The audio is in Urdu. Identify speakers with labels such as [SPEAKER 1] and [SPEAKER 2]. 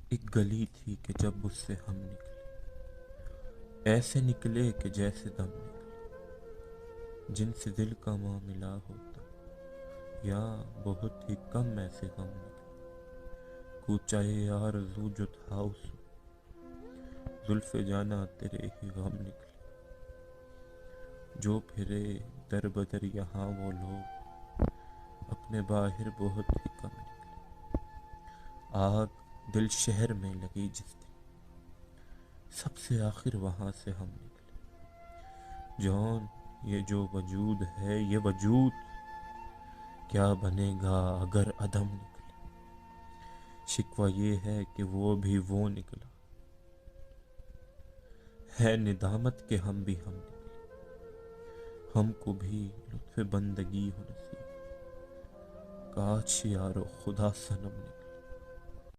[SPEAKER 1] ایک گلی تھی کہ جب اس سے ہم نکلے، ایسے نکلے کہ جیسے دم نکلے، جن سے دل کا معاملہ ہوتا یا بہت ہی کم ایسے غم نکلے، کوچہ آرزو جو تھا اس زلف جانا تیرے ہی غم نکلے، جو پھرے در بدر یہاں وہ لوگ اپنے باہر بہت ہی کم نکلے، آگ دل شہر میں لگی جس دن سب سے آخر وہاں سے ہم نکلے، جون یہ جو وجود ہے یہ وجود کیا بنے گا اگر عدم نکلے، شکوہ یہ ہے کہ وہ بھی وہ نکلا ہے ندامت کہ ہم بھی ہم نکلے، ہم کو بھی لطف بندگی ہو نصیب، کاش یارو خدا صنم نکلے۔